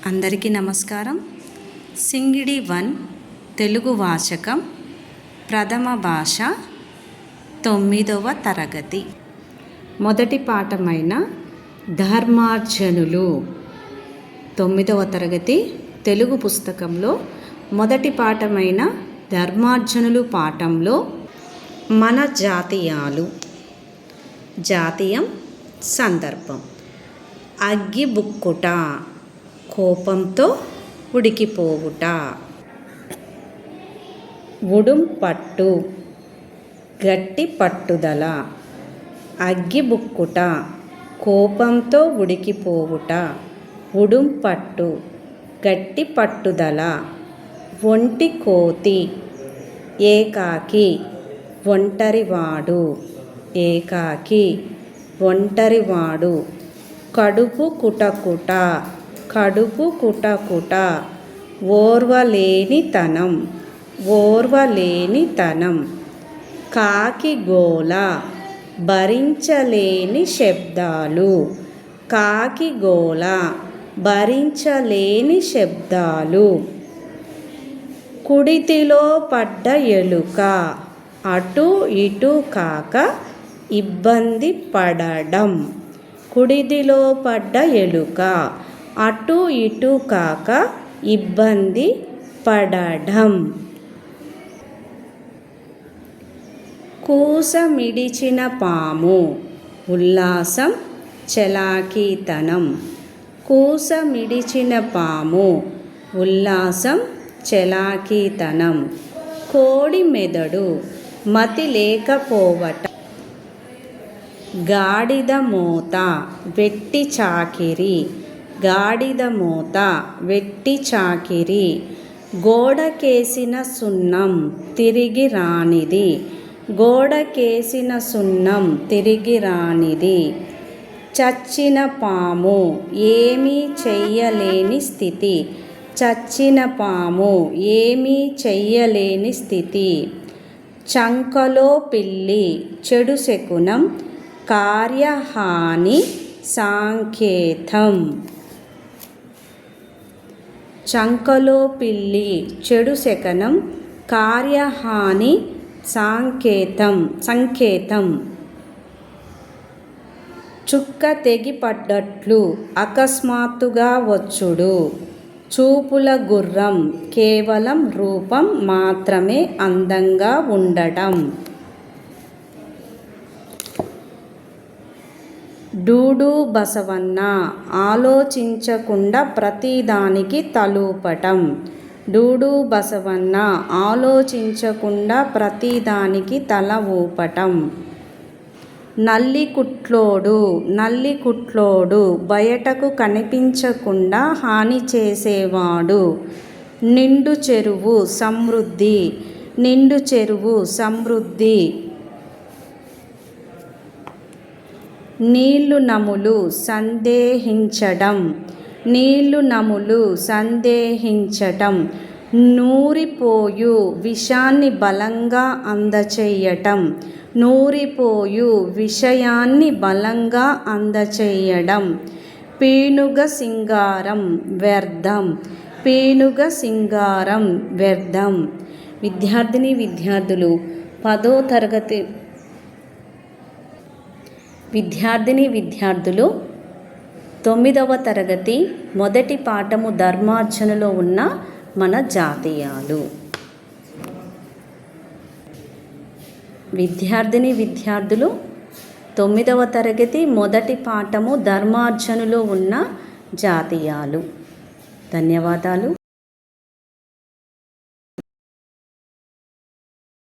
అందరికీ నమస్కారం. సింగిడి 1 తెలుగు వాచకం ప్రథమ భాష 9వ తరగతి మొదటి పాఠమైన ధర్మార్జనులు 9వ తరగతి తెలుగు పుస్తకంలో మొదటి పాఠమైన ధర్మార్జనులు పాఠంలో మన జాతీయాలు జాతీయం సందర్భం అగ్గిబుక్కుట కోపంతో ఉడికిపోవుట, ఉడుంపట్టు గట్టి పట్టుదల. అగ్గిబుక్కుట కోపంతో ఉడికిపోవుట, ఉడుంపట్టు గట్టి పట్టుదల. ఒంటి కోతి ఏకాకి ఒంటరివాడు, ఏకాకి ఒంటరివాడు. కడుపు కుటకుట కడుపు కుటకుట ఓర్వలేనితనం, ఓర్వలేనితనం. కాకిగోల భరించలేని శబ్దాలు, కాకిగోల భరించలేని శబ్దాలు. కుడితిలో పడ్డ ఎలుక అటు ఇటు కాక ఇబ్బంది పడడం, కుడితిలో పడ్డ ఎలుక అటు ఇటు కాక ఇబ్బంది పడడం. కూసమిడిచిన పాము ఉల్లాసం చలాకీతనం, కూసమిడిచిన పాము ఉల్లాసం చలాకీతనం. కోడి మెదడు మతి లేకపోవటం, గాడిద మోత వెట్టి చాకిరి, గాడిద మోత వెట్టి చాకిరి. గోడకేసిన సున్నం తిరిగి రానిది, గోడకేసిన సున్నం తిరిగి రానిది. చచ్చిన పాము ఏమీ చెయ్యలేని స్థితి, చచ్చిన పాము ఏమీ చెయ్యలేని స్థితి. చంకలో పిల్లి చెడు శకునం కార్యహాని సాంకేతం, చంకలో పిల్లి చెడు శకనం కార్యహాని సంకేతం. చుక్క తెగిపడ్డట్లు అకస్మాత్తుగా వచ్చుడు, చూపుల గుర్రం కేవలం రూపం మాత్రమే అందంగా ఉండటం. డూడు బసవన్న ఆలోచించకుండా ప్రతిదానికి తలూపటం, డూడు బసవన్న ఆలోచించకుండా ప్రతిదానికి తల ఊపటం. నల్లికుట్లోడు నల్లికుట్లోడు బయటకు కనిపించకుండా హాని చేసేవాడు. నిండు చెరువు సమృద్ధి, నిండు చెరువు సమృద్ధి. నీళ్లు నములు సందేహించడం, నీళ్లు నములు సందేహించటం. నూరిపోయు విషాన్ని బలంగా అందచేయటం, నూరిపోయు విషయాన్ని బలంగా అందచేయడం. పీనుగ సింగారం వ్యర్థం, పీనుగ సింగారం వ్యర్థం. విద్యార్థిని విద్యార్థులు 10వ తరగతి విద్యార్థిని విద్యార్థులు 9వ తరగతి మొదటి పాఠము ధర్మార్జనలో ఉన్న మన జాతీయాలు. విద్యార్థిని విద్యార్థులు 9వ తరగతి మొదటి పాఠము ధర్మార్జనలో ఉన్న జాతీయాలు. ధన్యవాదాలు.